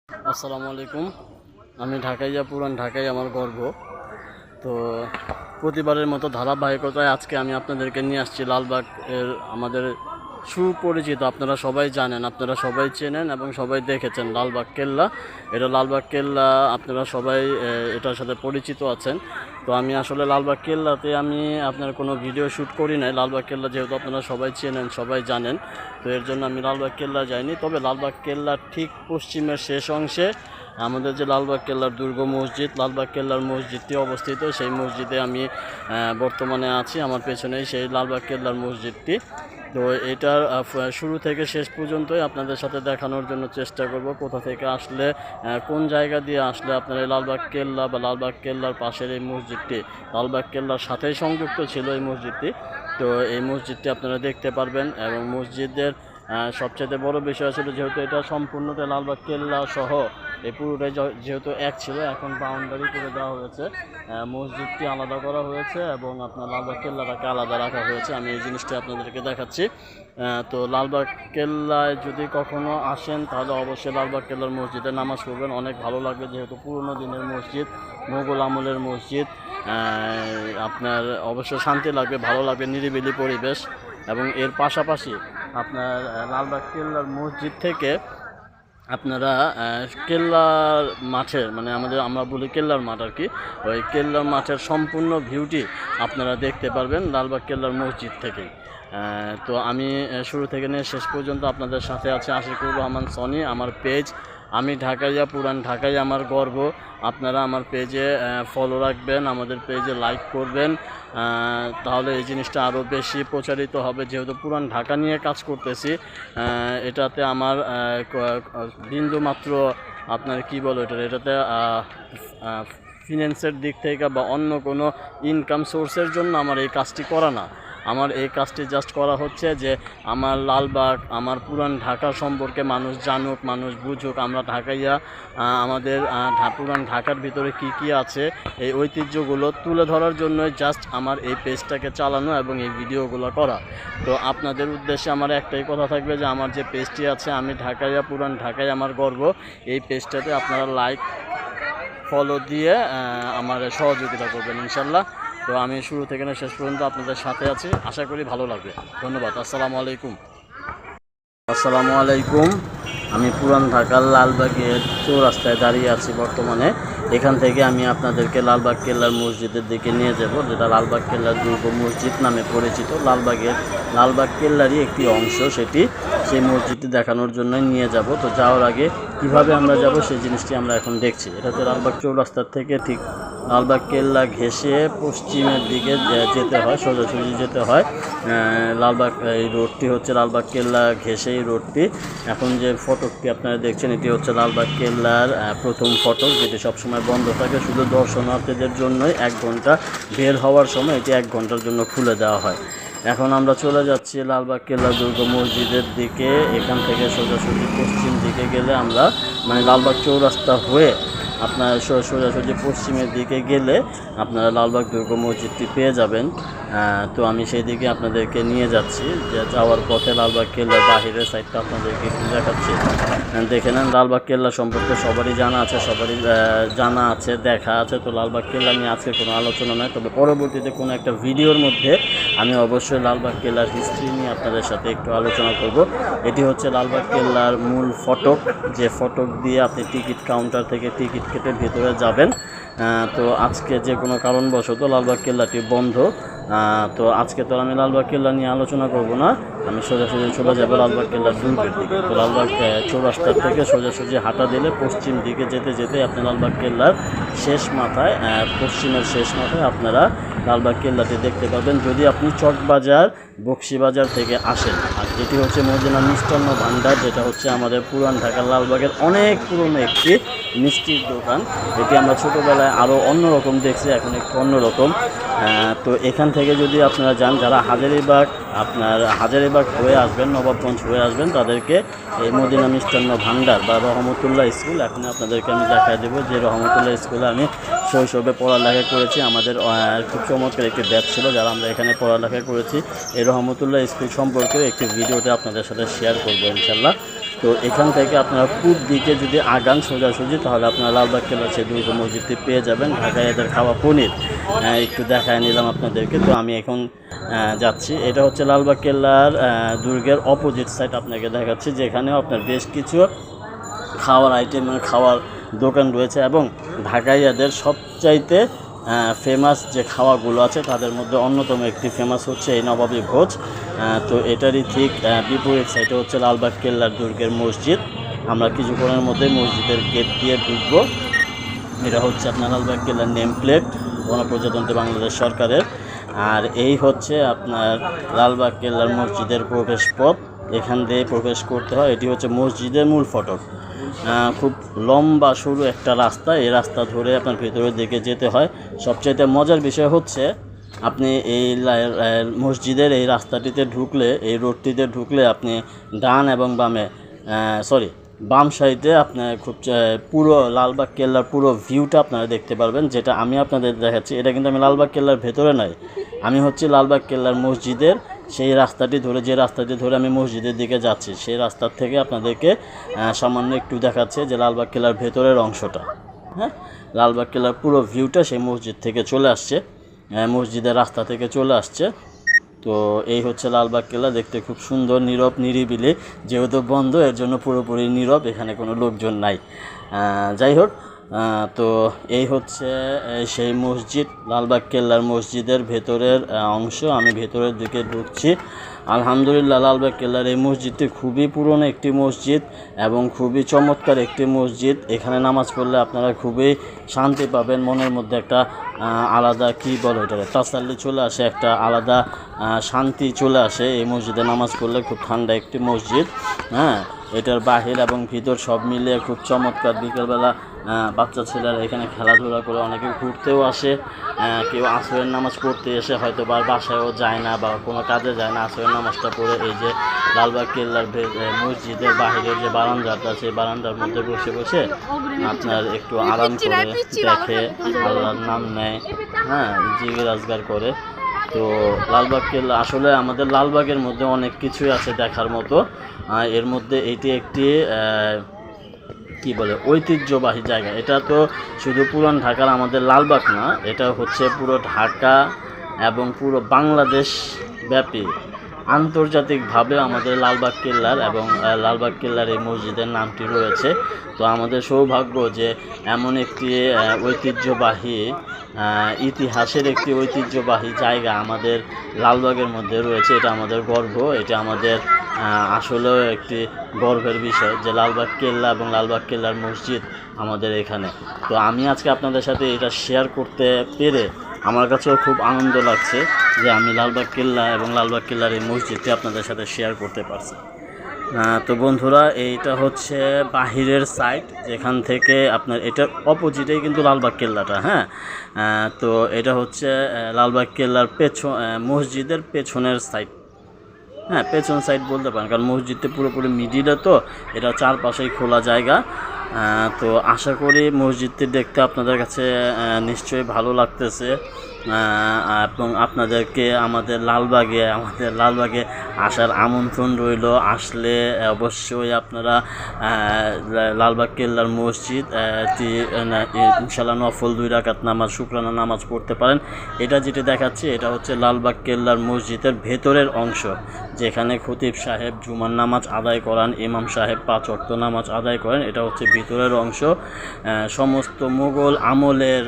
আসসালামু আলাইকুম। আমি ঢাকাইয়া, পুরান ঢাকাই আমার গর্ব। তো প্রতিবারের মতো ধারাবাহিকতায় আজকে আমি আপনাদেরকে নিয়ে আসছি লালবাগ এর আমাদের সুপরিচিত, আপনারা সবাই জানেন, আপনারা সবাই চেনেন এবং সবাই দেখেছেন লালবাগ কেল্লা। এটা লালবাগ কেল্লা, আপনারা সবাই এটার সাথে পরিচিত আছেন। তো আমি আসলে লালবাগ কেল্লাতে আমি আপনার কোনো ভিডিও শ্যুট করি নাই। লালবাগ কেল্লা যেহেতু আপনারা সবাই চেনেন, সবাই জানেন, তো এর জন্য আমি লালবাগ কেল্লা যাইনি। তবে লালবাগ কেল্লার ঠিক পশ্চিমের শেষ অংশে আমাদের যে লালবাগ কেল্লার দুর্গ মসজিদ, লালবাগ কেল্লার মসজিদটি অবস্থিত। সেই মসজিদে আমি বর্তমানে আছি। আমার পেছনেই সেই লালবাগ কেল্লার মসজিদটি। তো এটার শুরু থেকে শেষ পর্যন্তই আপনাদের সাথে দেখানোর জন্য চেষ্টা করব, কোথা থেকে আসলে, কোন জায়গা দিয়ে আসলে আপনার এই লালবাগ কেল্লা বা লালবাগ কেল্লার পাশের এই মসজিদটি, লালবাগ কেল্লার সাথেই সংযুক্ত ছিল এই মসজিদটি। তো এই মসজিদটি আপনারা দেখতে পারবেন এবং মসজিদের সবচেয়ে বড় বিষয় ছিল, যেহেতু এটা সম্পূর্ণটা লালবাগ কেল্লা সহ এই পুরোটাই যেহেতু এক ছিল, এখন বাউন্ডারি করে দেওয়া হয়েছে, মসজিদটি আলাদা করা হয়েছে এবং আপনার লালবাগ কেল্লাটাকে আলাদা রাখা হয়েছে। আমি এই জিনিসটি আপনাদেরকে দেখাচ্ছি। তো লালবাগ কেল্লায় যদি কখনো আসেন তাহলে অবশ্যই লালবাগ কেল্লার মসজিদে নামাজ পড়বেন, অনেক ভালো লাগবে। যেহেতু পুরনো দিনের মসজিদ, মোগল আমলের মসজিদ, আপনার অবশ্যই শান্তি লাগবে, ভালো লাগবে, নিরিবিলি পরিবেশ। এবং এর পাশাপাশি আপনার লালবাগ কেল্লার মসজিদ থেকে আপনারা কেল্লার মাঠের, মানে আমরা বলি কেল্লার মাঠ আর কি, ওই কেল্লার মাঠের সম্পূর্ণ ভিউটি আপনারা দেখতে পারবেন লালবাগ কেল্লার মসজিদ থেকেই। তো আমি শুরু থেকে নিয়ে শেষ পর্যন্ত আপনাদের সাথে আছে আশিকুর রহমান সনি। আমার পেজ আমি ঢাকাইয়া, পুরান ঢাকাই আমার গর্ব। আপনারা আমার পেজে ফলো রাখবেন, আমাদের পেজে লাইক করবেন, তাহলে এই জিনিসটা আরও বেশি প্রচারিত হবে। যেহেতু পুরান ঢাকা নিয়ে কাজ করতেছি, এটাতে আমার বিন্দু মাত্র আপনার কি বলো এটাতে ফিন্যান্সের দিক থেকে বা অন্য কোনো ইনকাম সোর্সের জন্য আমার এই কাজটি করা না। আমার এই কাজটি জাস্ট করা হচ্ছে যে আমার লালবাগ, আমার পুরান ঢাকা সম্পর্কে মানুষ জানুক, মানুষ বুঝুক, আমরা ঢাকাইয়া আমাদের পুরান ঢাকার ভিতরে কি কি আছে এই ঐতিহ্যগুলো তুলে ধরার জন্য জাস্ট আমার এই পেজটাকে চালানো এবং এই ভিডিওগুলো করা। তো আপনাদের উদ্দেশ্যে আমার একটাই কথা থাকবে যে আমার যে পেজটি আছে আমি ঢাকাইয়া, পুরান ঢাকাই আমার গর্ব, এই পেজটাতে আপনারা লাইক ফলো দিয়ে আমার সহযোগিতা করবেন ইনশাল্লাহ। তো আমি শুরু থেকে শেষ পর্যন্ত আপনাদের সাথে আছি, আশা করি ভালো লাগবে। ধন্যবাদ। আসসালামু আলাইকুম। আসসালামু আলাইকুম। আমি পুরান ঢাকার লালবাগের চৌরাস্তায় দাঁড়িয়ে আছি বর্তমানে। এখান থেকে আমি আপনাদেরকে লালবাগ কেল্লার মসজিদের দিকে নিয়ে যাব, যেটা লালবাগ কেল্লার দুর্গ মসজিদ নামে পরিচিত। লালবাগ কেল্লারই একটি অংশ সেটি, সেই মসজিদটি দেখানোর জন্যই নিয়ে যাব। তো যাওয়ার আগে কিভাবে আমরা যাব সেই জিনিসটি আমরা এখন দেখছি। এটা হচ্ছে লালবাগ চৌরাস্তার থেকে ঠিক লালবাগ কেল্লা ঘেঁষে পশ্চিমের দিকে যেতে হয়, সোজাসুজি যেতে হয়। লালবাগ এই রোডটি হচ্ছে লালবাগ কেল্লা ঘেঁষে এই রোডটি। এখন যে ফটকটি আপনারা দেখছেন এটি হচ্ছে লালবাগ কেল্লার প্রথম ফটক, যেটি সবসময় বন্ধ থাকে শুধু দর্শনার্থীদের জন্যই। 1 ঘন্টা বের হওয়ার সময় এটি 1 ঘন্টার জন্য খুলে দেওয়া হয়। এখন আমরা চলে যাচ্ছি লালবাগ কেল্লা দুর্গ মসজিদের দিকে। এখান থেকে সোজাসুজি পশ্চিম দিকে গেলে আমরা, মানে লালবাগ চৌরাস্তা হয়ে আপনারা সোজাসুজি পশ্চিমের দিকে গেলে আপনারা লালবাগ দুর্গ মসজিদটি পেয়ে যাবেন। তো আমি সেই দিকে আপনাদেরকে নিয়ে যাচ্ছি। যে যাওয়ার পথে লালবাগ কেল্লার বাহিরের সাইডটা আপনাদেরকে একটু দেখাচ্ছি। দেখে নেন, লালবাগ কেল্লা সম্পর্কে সবারই জানা আছে, দেখা আছে। তো লালবাগ কেল্লা নিয়ে আজকে কোনো আলোচনা নয়, তবে পরবর্তীতে কোনো একটা ভিডিওর মধ্যে আমি অবশ্যই লালবাগ কেল্লার হিস্ট্রি নিয়ে আপনাদের সাথে একটু আলোচনা করব। এটি হচ্ছে লালবাগ কেল্লার মূল ফটক, যে ফটক দিয়ে আপনি টিকিট কাউন্টার থেকে টিকিট কেটে ভেতরে যাবেন। তো আজকে যে কোনো কারণবশত লালবাগ কেল্লাটি বন্ধ। তো আজকে তো আমি লালবাগ কেল্লা নিয়ে আলোচনা করব না, আমি সোজাসুজি চলে যাবো লালবাগ কেল্লার দুর্গের দিকে। তো লালবাগ চৌরাস্তার থেকে সোজাসুজি হাঁটা দিলে পশ্চিম দিকে যেতে যেতে আপনি লালবাগ কেল্লার শেষ মাথায়, পশ্চিমের শেষ মাথায় আপনারা লালবাগ কেল্লাটি দেখতে পাবেন, যদি আপনি চকবাজার, বকশিবাজার থেকে আসেন। আর এটি হচ্ছে মদিনা মিষ্টান্ন ভাণ্ডার, যেটা হচ্ছে আমাদের পুরান ঢাকার লালবাগের অনেক পুরনো একটি মিষ্টির দোকান। এটি আমরা ছোটোবেলায় আরও অন্যরকম দেখছি, এখন একটু অন্যরকম। তো এখান থেকে যদি আপনারা যান, যারা হাজারীবাগ হয়ে আসবেন, নবাবগঞ্জ হয়ে আসবেন, তাদেরকে এই মদিনা মিষ্টান্ন ভাণ্ডার বা রহমতুল্লাহ স্কুল, এখন আপনাদেরকে আমি দেখাই দেবো যে রহমতুল্লাহ স্কুলে আমি শৈশবে পড়ালেখা করেছি। আমাদের খুব চমৎকার একটি ব্যাচ ছিল যারা আমরা এখানে পড়ালেখা করেছি। এই রহমতুল্লাহ স্কুল সম্পর্কে একটি ভিডিওতে আপনাদের সাথে শেয়ার করবো ইনশাল্লাহ। তো তো এখান থেকে আপনারা পূব দিকে যদি আগান সোজাসুজি, তাহলে আপনারা লালবাগ কেল্লার সেই দুর্গ মসজিদটি পেয়ে যাবেন। ঢাকায় এদের খাওয়া পনির একটু দেখায় নিলাম আপনাদেরকে। তো আমি এখন যাচ্ছি, এটা হচ্ছে লালবাগ কেল্লার দুর্গের অপোজিট সাইড আপনাকে দেখাচ্ছি, যেখানেও আপনার বেশ কিছু খাওয়ার আইটেম, খাওয়ার দোকান রয়েছে। এবং ঢাকাইয়াদের সবচাইতে ফেমাস যে খাওয়াগুলো আছে তাদের মধ্যে অন্যতম একটি ফেমাস হচ্ছে এই নবাবী ভোজ। তো এটারই ঠিক বিপরীত সাইডে হচ্ছে লালবাগ কেল্লার দুর্গের মসজিদ। আমরা কিছুক্ষণের মধ্যে মসজিদের গেট দিয়ে ঢুকবো। এটা হচ্ছে আপনার লালবাগ কেল্লার নেম প্লেট, গণপ্রজাতন্ত্রী বাংলাদেশ সরকারের। আর এই হচ্ছে আপনার লালবাগ কেল্লার মসজিদের প্রবেশ পথ, এখান দিয়ে প্রবেশ করতে হয়। এটি হচ্ছে মসজিদের মূল ফটক। খুব লম্বা সরু একটা রাস্তা, এই রাস্তা ধরে আপনার ভেতরের দিকে যেতে হয়। সবচাইতে মজার বিষয় হচ্ছে আপনি এই মসজিদের এই রাস্তাটিতে ঢুকলে, এই রোডটিতে ঢুকলে আপনি ডান এবং বাম সাইডে আপনার খুব পুরো লালবাগ কেল্লার পুরো ভিউটা আপনারা দেখতে পারবেন। যেটা আমি আপনাদের দেখাচ্ছি, এটা কিন্তু আমি লালবাগ কেল্লার ভেতরে নাই, আমি হচ্ছে লালবাগ কেল্লার মসজিদের সেই রাস্তাটি ধরে, যে রাস্তাটি ধরে আমি মসজিদের দিকে যাচ্ছি, সেই রাস্তার থেকে আপনাদেরকে সামান্য একটু দেখাচ্ছে যে লালবাগ কেল্লার ভেতরের অংশটা। হ্যাঁ, লালবাগ কেল্লার পুরো ভিউটা সেই মসজিদ থেকে চলে আসছে, মসজিদের রাস্তা থেকে চলে আসছে। তো এই হচ্ছে লালবাগ কেল্লা, দেখতে খুব সুন্দর, নীরব নিরিবিলি। যেহেতু বন্ধ, এর জন্য পুরোপুরি নীরব, এখানে কোনো লোকজন নাই। যাই হোক, তো এই হচ্ছে সেই মসজিদ, লালবাগ কেল্লার মসজিদের ভেতরের অংশ। আমি ভেতরের দিকে ঢুকছি। আলহামদুলিল্লাহ, লালবাগ কেল্লার এই মসজিদটি খুবই পুরনো একটি মসজিদ এবং খুবই চমৎকার একটি মসজিদ। এখানে নামাজ পড়লে আপনারা খুবই শান্তি পাবেন, মনের মধ্যে একটা আলাদা এটাকে তাসাল্লি চলে আসে, একটা আলাদা শান্তি চলে আসে এই মসজিদে নামাজ পড়লে। খুব ঠান্ডা একটি মসজিদ। হ্যাঁ, এটার বাহির এবং ভিতর সব মিলিয়ে খুব চমৎকার। বিকেলবেলা বাচ্চা ছেলেরা এখানে খেলাধুলা করে, অনেকে ঘুরতেও আসে, কেউ আসরের নামাজ পড়তে এসে হয়তো বা বাসায়ও যায় না বা কোনো কাজে যায় না, আসরের নামাজটা পড়ে এই যে লালবাগ কেল্লার মসজিদের বাহিরের যে বারান্দাটা, সেই বারান্দার মধ্যে বসে বসে আপনার একটু আরাম করে দেখে, আল্লাহর নাম নেয়, হ্যাঁ, জিকির আজগার করে। তো লালবাগ কেল্লা আসলে আমাদের লালবাগের মধ্যে অনেক কিছুই আছে দেখার মতো। এর মধ্যে এটি একটি ঐতিহ্যবাহী জায়গা। এটা তো শুধু পুরান ঢাকার আমাদের লালবাগ না, এটা হচ্ছে পুরো ঢাকা এবং পুরো বাংলাদেশ ব্যাপী আন্তর্জাতিকভাবে আমাদের লালবাগ কেল্লার এবং লালবাগ কেল্লার এই মসজিদের নামটি রয়েছে। তো আমাদের সৌভাগ্য যে এমন একটি ঐতিহ্যবাহী, ইতিহাসের একটি ঐতিহ্যবাহী জায়গা আমাদের লালবাগের মধ্যে রয়েছে। এটা আমাদের গর্ব, এটা আমাদের আসলেও একটি গর্বের বিষয় যে লালবাগ কেল্লা এবং লালবাগ কেল্লার মসজিদ আমাদের এখানে। তো আমি আজকে আপনাদের সাথে এটা শেয়ার করতে পেরে আমার কাছেও খুব আনন্দ লাগছে যে আমি লালবাগ কেল্লা এবং লালবাগ কেল্লার এই মসজিদটি আপনাদের সাথে শেয়ার করতে পারছি। তো বন্ধুরা, এইটা হচ্ছে বাহিরের সাইড, যেখান থেকে আপনার এটার অপোজিটেই কিন্তু লালবাগ কেল্লাটা। হ্যাঁ, তো এটা হচ্ছে লালবাগ কেল্লার মসজিদের পেছনের সাইড। হ্যাঁ, পেছন সাইড বলতে পারেন, কারণ মসজিদটা পুরোপুরি মিডিলে, তো এটা চারপাশেই খোলা জায়গা। তো আশা করি মসজিদটি দেখতে আপনাদের কাছে নিশ্চয়ই ভালো লাগতেছে এবং আপনাদেরকে আমাদের লালবাগে আসার আমন্ত্রণ রইল। আসলে অবশ্যই আপনারা লালবাগ কেল্লার মসজিদ ইনশাআল্লাহ নফল 2 রাকাত নামাজ, শুকরানা নামাজ পড়তে পারেন। এটা যেটা দেখাচ্ছি, এটা হচ্ছে লালবাগ কেল্লার মসজিদের ভেতরের অংশ, যেখানে খতিব সাহেব জুমার নামাজ আদায় করান, ইমাম সাহেব 5 ওয়াক্ত নামাজ আদায় করেন। এটা হচ্ছে ভিতরের অংশ। সমস্ত মুঘল আমলের